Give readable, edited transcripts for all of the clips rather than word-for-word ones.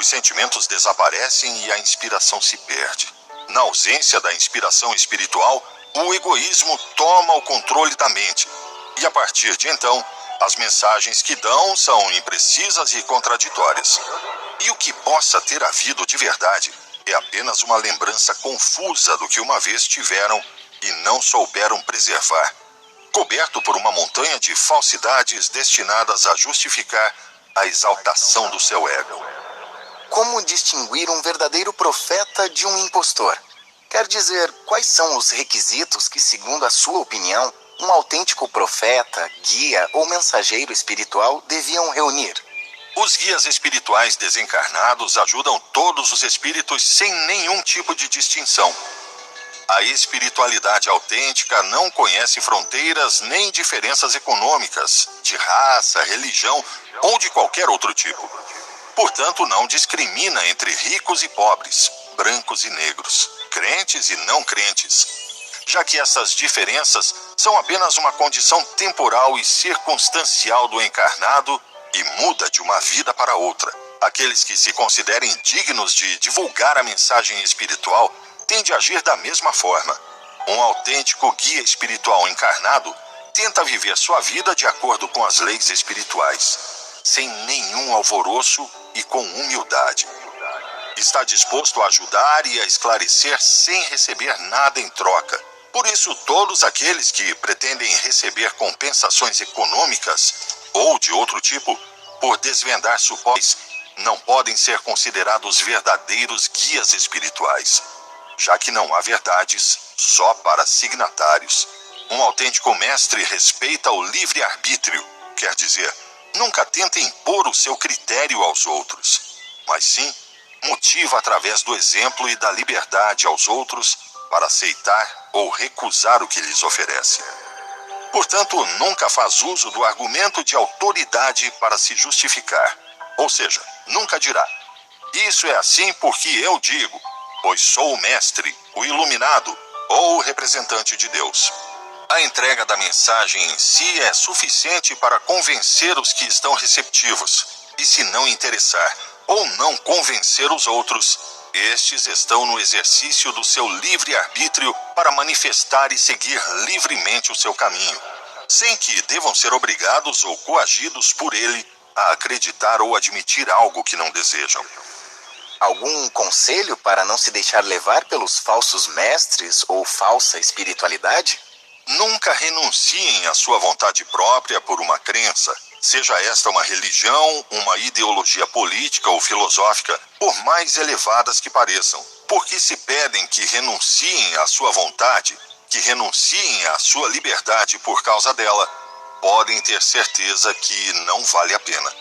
Os sentimentos desaparecem e a inspiração se perde. Na ausência da inspiração espiritual, o egoísmo toma o controle da mente. E a partir de então, as mensagens que dão são imprecisas e contraditórias. E o que possa ter havido de verdade é apenas uma lembrança confusa do que uma vez tiveram e não souberam preservar, coberto por uma montanha de falsidades destinadas a justificar a exaltação do seu ego. Como distinguir um verdadeiro profeta de um impostor? Quer dizer, quais são os requisitos que, segundo a sua opinião, um autêntico profeta, guia ou mensageiro espiritual deviam reunir? Os guias espirituais desencarnados ajudam todos os espíritos sem nenhum tipo de distinção. A espiritualidade autêntica não conhece fronteiras nem diferenças econômicas, de raça, religião ou de qualquer outro tipo. Portanto, não discrimina entre ricos e pobres, brancos e negros, crentes e não crentes, já que essas diferenças são apenas uma condição temporal e circunstancial do encarnado e muda de uma vida para outra. Aqueles que se considerem dignos de divulgar a mensagem espiritual têm de agir da mesma forma. Um autêntico guia espiritual encarnado tenta viver sua vida de acordo com as leis espirituais, sem nenhum alvoroço e com humildade. Está disposto a ajudar e a esclarecer sem receber nada em troca. Por isso, todos aqueles que pretendem receber compensações econômicas ou de outro tipo por desvendar supostos não podem ser considerados verdadeiros guias espirituais, já que não há verdades só para signatários. Um autêntico mestre respeita o livre-arbítrio, quer dizer, nunca tenta impor o seu critério aos outros, mas sim motiva através do exemplo e da liberdade aos outros para aceitar ou recusar o que lhes oferece. Portanto, nunca faz uso do argumento de autoridade para se justificar, ou seja, nunca dirá: isso é assim porque eu digo, pois sou o mestre, o iluminado ou o representante de Deus. A entrega da mensagem em si é suficiente para convencer os que estão receptivos, e se não interessar ou não convencer os outros, estes estão no exercício do seu livre-arbítrio para manifestar e seguir livremente o seu caminho, sem que devam ser obrigados ou coagidos por ele a acreditar ou admitir algo que não desejam. Algum conselho para não se deixar levar pelos falsos mestres ou falsa espiritualidade? Nunca renunciem à sua vontade própria por uma crença, seja esta uma religião, uma ideologia política ou filosófica, por mais elevadas que pareçam, porque se pedem que renunciem à sua vontade, que renunciem à sua liberdade por causa dela, podem ter certeza que não vale a pena.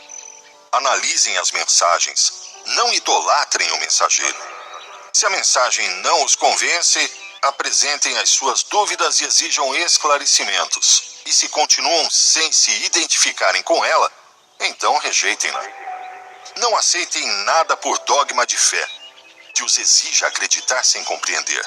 Analisem as mensagens, não idolatrem o mensageiro. Se a mensagem não os convence, apresentem as suas dúvidas e exijam esclarecimentos. E se continuam sem se identificarem com ela, então rejeitem-na. Não aceitem nada por dogma de fé, que os exija acreditar sem compreender.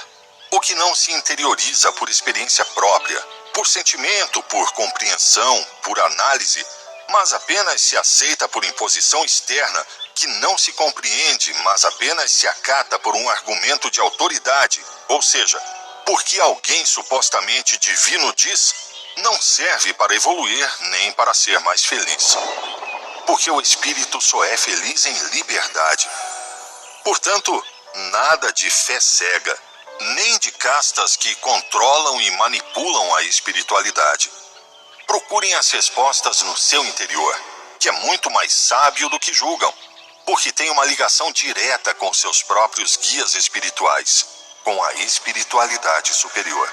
O que não se interioriza por experiência própria, por sentimento, por compreensão, por análise, mas apenas se aceita por imposição externa, que não se compreende, mas apenas se acata por um argumento de autoridade, ou seja, porque alguém supostamente divino diz, não serve para evoluir nem para ser mais feliz. Porque o espírito só é feliz em liberdade. Portanto, nada de fé cega, nem de castas que controlam e manipulam a espiritualidade. Procurem as respostas no seu interior, que é muito mais sábio do que julgam, porque tem uma ligação direta com seus próprios guias espirituais, com a espiritualidade superior.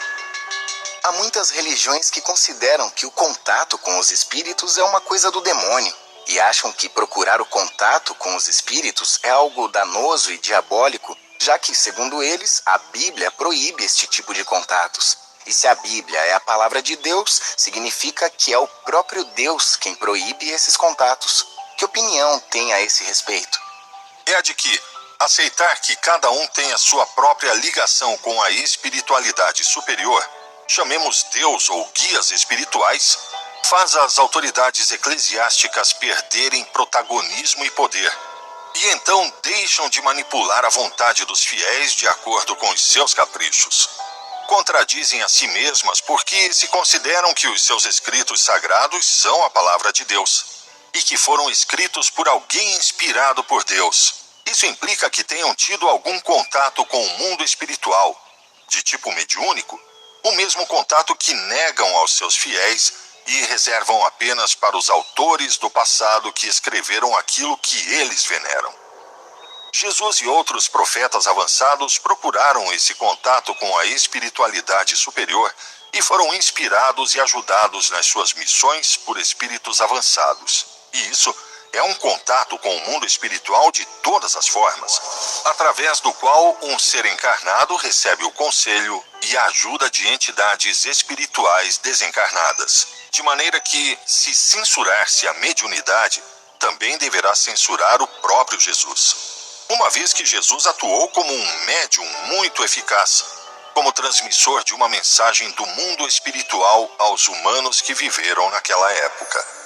Há muitas religiões que consideram que o contato com os espíritos é uma coisa do demônio e acham que procurar o contato com os espíritos é algo danoso e diabólico, já que, segundo eles, a Bíblia proíbe este tipo de contatos. E se a Bíblia é a palavra de Deus, significa que é o próprio Deus quem proíbe esses contatos. Que opinião tem a esse respeito? É a de que aceitar que cada um tem a sua própria ligação com a espiritualidade superior, chamemos Deus ou guias espirituais, faz as autoridades eclesiásticas perderem protagonismo e poder, e então deixam de manipular a vontade dos fiéis de acordo com os seus caprichos. Contradizem a si mesmas porque se consideram que os seus escritos sagrados são a palavra de Deus e que foram escritos por alguém inspirado por Deus. Isso implica que tenham tido algum contato com o mundo espiritual, de tipo mediúnico, o mesmo contato que negam aos seus fiéis e reservam apenas para os autores do passado que escreveram aquilo que eles veneram. Jesus e outros profetas avançados procuraram esse contato com a espiritualidade superior e foram inspirados e ajudados nas suas missões por espíritos avançados. E isso é um contato com o mundo espiritual de todas as formas, através do qual um ser encarnado recebe o conselho e a ajuda de entidades espirituais desencarnadas. De maneira que, se censurar-se a mediunidade, também deverá censurar o próprio Jesus. Uma vez que Jesus atuou como um médium muito eficaz, como transmissor de uma mensagem do mundo espiritual aos humanos que viveram naquela época.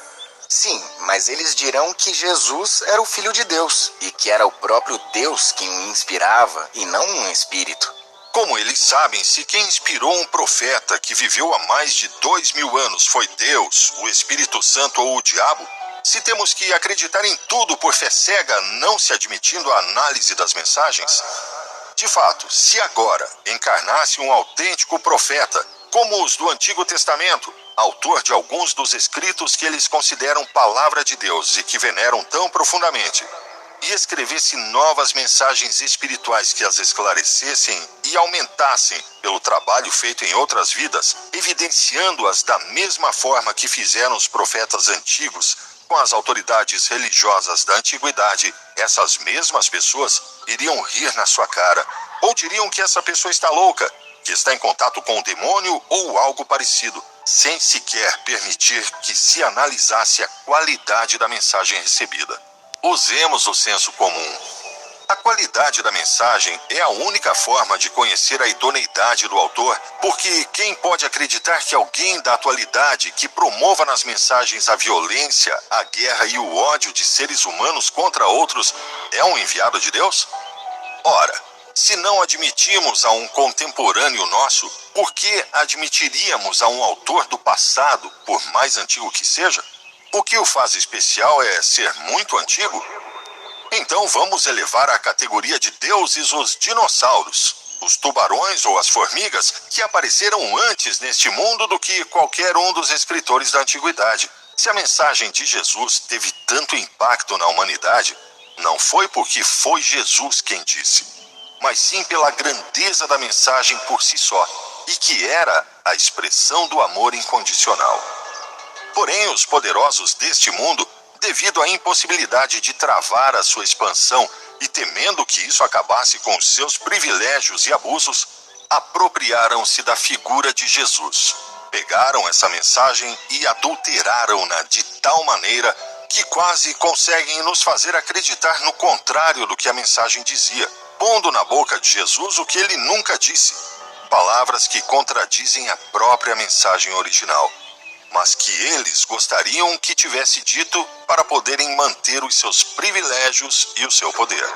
Sim, mas eles dirão que Jesus era o Filho de Deus e que era o próprio Deus quem o inspirava e não um espírito. Como eles sabem se quem inspirou um profeta que viveu há mais de 2000 anos foi Deus, o Espírito Santo ou o diabo? Se temos que acreditar em tudo por fé cega, não se admitindo a análise das mensagens? De fato, se agora encarnasse um autêntico profeta, como os do Antigo Testamento, autor de alguns dos escritos que eles consideram palavra de Deus e que veneram tão profundamente, e escrevesse novas mensagens espirituais que as esclarecessem e aumentassem pelo trabalho feito em outras vidas, evidenciando-as da mesma forma que fizeram os profetas antigos com as autoridades religiosas da antiguidade, essas mesmas pessoas iriam rir na sua cara, ou diriam que essa pessoa está louca, que está em contato com o demônio ou algo parecido, sem sequer permitir que se analisasse a qualidade da mensagem recebida. Usemos o senso comum. A qualidade da mensagem é a única forma de conhecer a idoneidade do autor, porque quem pode acreditar que alguém da atualidade que promova nas mensagens a violência, a guerra e o ódio de seres humanos contra outros é um enviado de Deus? Ora, se não admitimos a um contemporâneo nosso, por que admitiríamos a um autor do passado, por mais antigo que seja? O que o faz especial é ser muito antigo? Então vamos elevar à categoria de deuses os dinossauros, os tubarões ou as formigas que apareceram antes neste mundo do que qualquer um dos escritores da antiguidade. Se a mensagem de Jesus teve tanto impacto na humanidade, não foi porque foi Jesus quem disse, mas sim pela grandeza da mensagem por si só, e que era a expressão do amor incondicional. Porém, os poderosos deste mundo, devido à impossibilidade de travar a sua expansão e temendo que isso acabasse com os seus privilégios e abusos, apropriaram-se da figura de Jesus. Pegaram essa mensagem e adulteraram-na de tal maneira que quase conseguem nos fazer acreditar no contrário do que a mensagem dizia, pondo na boca de Jesus o que ele nunca disse, palavras que contradizem a própria mensagem original, mas que eles gostariam que tivesse dito para poderem manter os seus privilégios e o seu poder.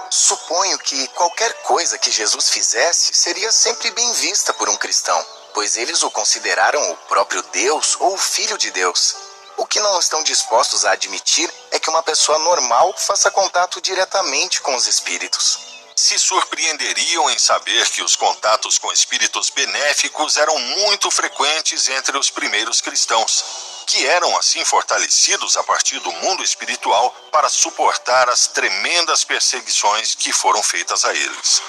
Suponho que qualquer coisa que Jesus fizesse seria sempre bem vista por um cristão, pois eles o consideraram o próprio Deus ou o Filho de Deus. O que não estão dispostos a admitir é que uma pessoa normal faça contato diretamente com os espíritos. Se surpreenderiam em saber que os contatos com espíritos benéficos eram muito frequentes entre os primeiros cristãos, que eram assim fortalecidos a partir do mundo espiritual para suportar as tremendas perseguições que foram feitas a eles.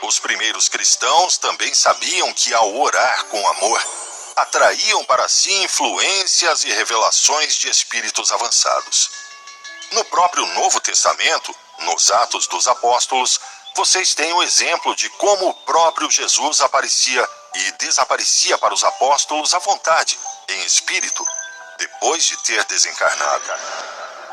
Os primeiros cristãos também sabiam que ao orar com amor, atraíam para si influências e revelações de espíritos avançados. No próprio Novo Testamento, nos Atos dos Apóstolos, vocês têm o exemplo de como o próprio Jesus aparecia e desaparecia para os apóstolos à vontade, em espírito, depois de ter desencarnado.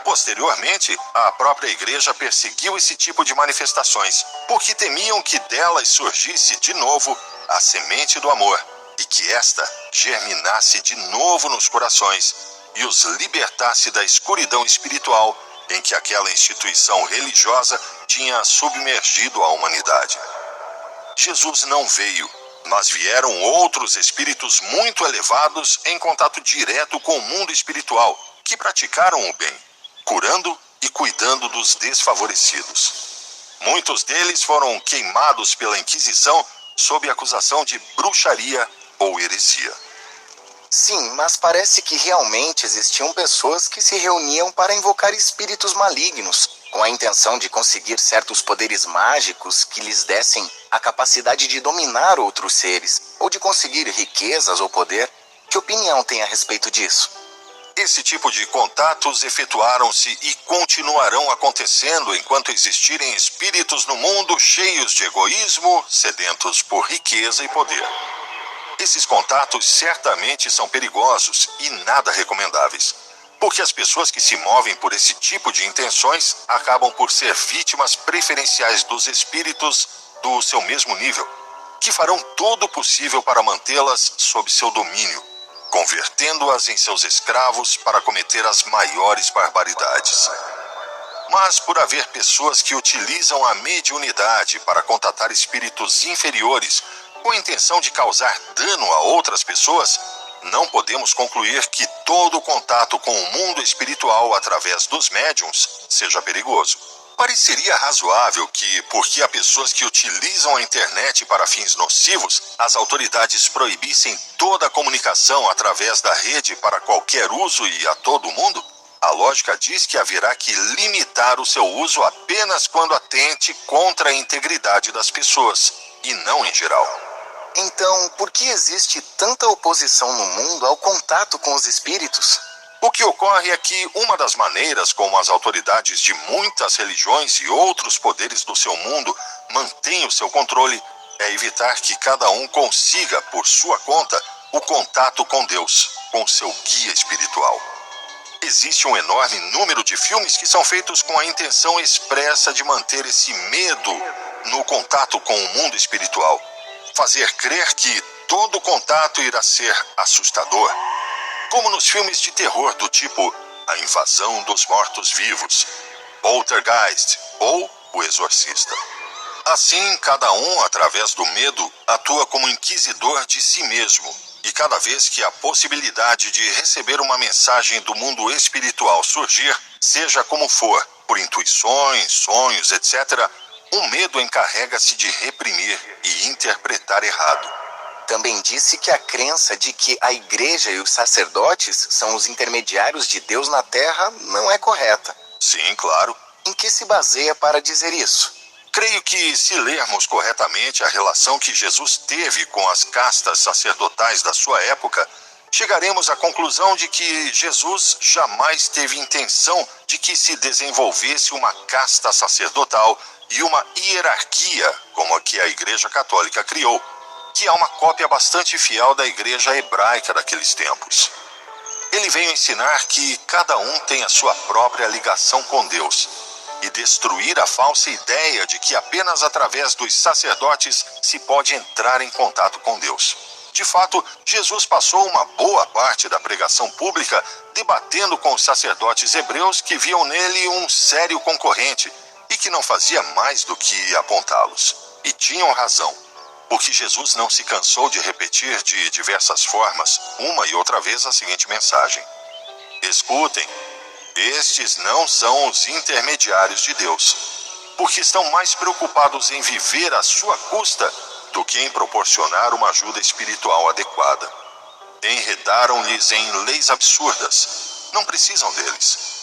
Posteriormente, a própria igreja perseguiu esse tipo de manifestações, porque temiam que delas surgisse de novo a semente do amor, e que esta germinasse de novo nos corações e os libertasse da escuridão espiritual em que aquela instituição religiosa tinha submergido a humanidade. Jesus não veio, mas vieram outros espíritos muito elevados em contato direto com o mundo espiritual, que praticaram o bem, curando e cuidando dos desfavorecidos. Muitos deles foram queimados pela Inquisição sob acusação de bruxaria ou heresia. Sim, mas parece que realmente existiam pessoas que se reuniam para invocar espíritos malignos, com a intenção de conseguir certos poderes mágicos que lhes dessem a capacidade de dominar outros seres, ou de conseguir riquezas ou poder. Que opinião tem a respeito disso? Esse tipo de contatos efetuaram-se e continuarão acontecendo enquanto existirem espíritos no mundo cheios de egoísmo, sedentos por riqueza e poder. Esses contatos certamente são perigosos e nada recomendáveis, porque as pessoas que se movem por esse tipo de intenções acabam por ser vítimas preferenciais dos espíritos do seu mesmo nível, que farão todo o possível para mantê-las sob seu domínio, convertendo-as em seus escravos para cometer as maiores barbaridades. Mas por haver pessoas que utilizam a mediunidade para contatar espíritos inferiores com a intenção de causar dano a outras pessoas, não podemos concluir que todo contato com o mundo espiritual através dos médiuns seja perigoso. Pareceria razoável que, porque há pessoas que utilizam a internet para fins nocivos, as autoridades proibissem toda a comunicação através da rede para qualquer uso e a todo mundo? A lógica diz que haverá que limitar o seu uso apenas quando atente contra a integridade das pessoas, e não em geral. Então, por que existe tanta oposição no mundo ao contato com os espíritos? O que ocorre é que uma das maneiras como as autoridades de muitas religiões e outros poderes do seu mundo mantêm o seu controle é evitar que cada um consiga, por sua conta, o contato com Deus, com seu guia espiritual. Existe um enorme número de filmes que são feitos com a intenção expressa de manter esse medo no contato com o mundo espiritual. Fazer crer que todo contato irá ser assustador. Como nos filmes de terror do tipo A Invasão dos Mortos-Vivos, Poltergeist ou O Exorcista. Assim, cada um, através do medo, atua como inquisidor de si mesmo. E cada vez que a possibilidade de receber uma mensagem do mundo espiritual surgir, seja como for, por intuições, sonhos, etc., o medo encarrega-se de reprimir e interpretar errado. Também disse que a crença de que a igreja e os sacerdotes são os intermediários de Deus na Terra não é correta. Sim, claro. Em que se baseia para dizer isso? Creio que, se lermos corretamente a relação que Jesus teve com as castas sacerdotais da sua época, chegaremos à conclusão de que Jesus jamais teve intenção de que se desenvolvesse uma casta sacerdotal e uma hierarquia como a que a Igreja Católica criou, que é uma cópia bastante fiel da Igreja Hebraica daqueles tempos. Ele veio ensinar que cada um tem a sua própria ligação com Deus e destruir a falsa ideia de que apenas através dos sacerdotes se pode entrar em contato com Deus. De fato, Jesus passou uma boa parte da pregação pública debatendo com os sacerdotes hebreus que viam nele um sério concorrente e que não fazia mais do que apontá-los. E tinham razão, porque Jesus não se cansou de repetir de diversas formas, uma e outra vez, a seguinte mensagem: escutem, estes não são os intermediários de Deus, porque estão mais preocupados em viver à sua custa do que em proporcionar uma ajuda espiritual adequada. Enredaram-lhes em leis absurdas, não precisam deles.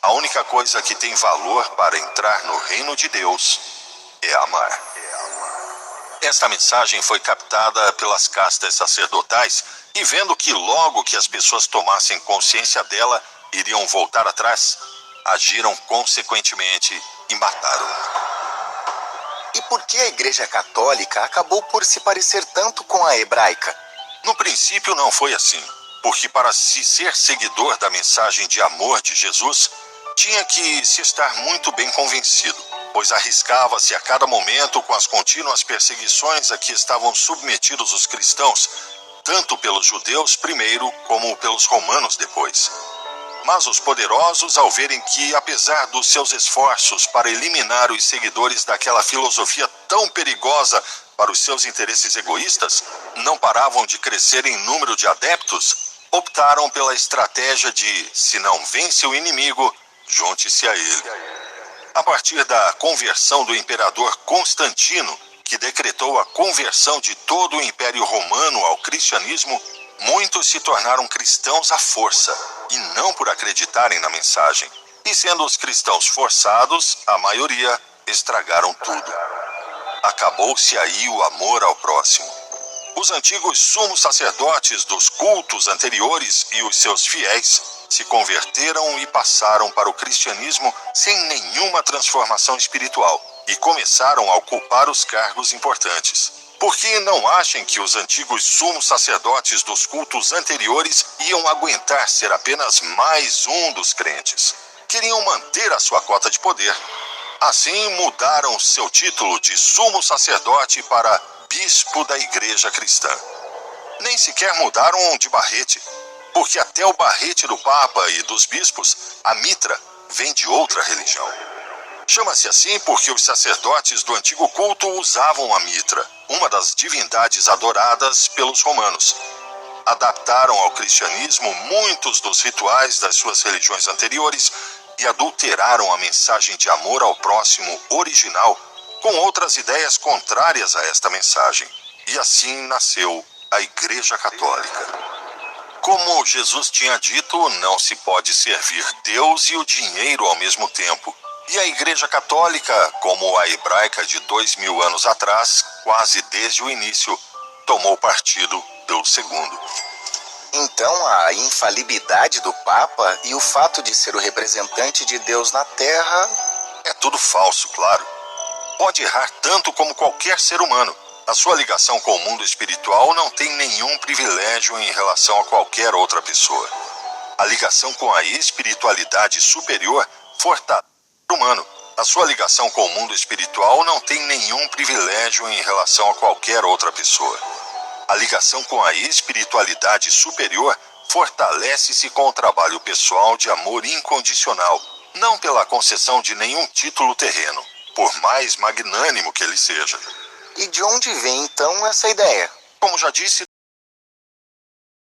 A única coisa que tem valor para entrar no reino de Deus é amar. Esta mensagem foi captada pelas castas sacerdotais e, vendo que logo que as pessoas tomassem consciência dela, iriam voltar atrás, agiram consequentemente e mataram-na. E por que a Igreja Católica acabou por se parecer tanto com a hebraica? No princípio não foi assim, porque para se ser seguidor da mensagem de amor de Jesus, tinha que se estar muito bem convencido, pois arriscava-se a cada momento com as contínuas perseguições a que estavam submetidos os cristãos, tanto pelos judeus primeiro como pelos romanos depois. Mas os poderosos, ao verem que, apesar dos seus esforços para eliminar os seguidores daquela filosofia tão perigosa para os seus interesses egoístas, não paravam de crescer em número de adeptos, optaram pela estratégia de, se não vence o inimigo, junte-se a ele. A partir da conversão do imperador Constantino, que decretou a conversão de todo o Império Romano ao cristianismo, muitos se tornaram cristãos à força, e não por acreditarem na mensagem. E sendo os cristãos forçados, a maioria estragaram tudo. Acabou-se aí o amor ao próximo. Os antigos sumos sacerdotes dos cultos anteriores e os seus fiéis se converteram e passaram para o cristianismo sem nenhuma transformação espiritual e começaram a ocupar os cargos importantes. Porque não achem que os antigos sumos sacerdotes dos cultos anteriores iam aguentar ser apenas mais um dos crentes. Queriam manter a sua cota de poder. Assim, mudaram seu título de sumo sacerdote para bispo da igreja cristã. Nem sequer mudaram de barrete, porque até o barrete do Papa e dos bispos, a mitra, vem de outra religião. Chama-se assim porque os sacerdotes do antigo culto usavam a mitra, uma das divindades adoradas pelos romanos. Adaptaram ao cristianismo muitos dos rituais das suas religiões anteriores e adulteraram a mensagem de amor ao próximo original com outras ideias contrárias a esta mensagem. E assim nasceu a Igreja Católica. Como Jesus tinha dito, não se pode servir Deus e o dinheiro ao mesmo tempo. E a Igreja Católica, como a hebraica de 2000 anos atrás, quase desde o início, tomou partido pelo segundo. Então, a infalibilidade do Papa e o fato de ser o representante de Deus na Terra... É tudo falso, claro. Pode errar tanto como qualquer ser humano. A sua ligação com o mundo espiritual não tem nenhum privilégio em relação a qualquer outra pessoa. A ligação com a espiritualidade superior fortalece o ser humano. A sua ligação com o mundo espiritual não tem nenhum privilégio em relação a qualquer outra pessoa. A ligação com a espiritualidade superior fortalece-se com o trabalho pessoal de amor incondicional, não pela concessão de nenhum título terreno, por mais magnânimo que ele seja. E de onde vem, então, essa ideia? Como já disse,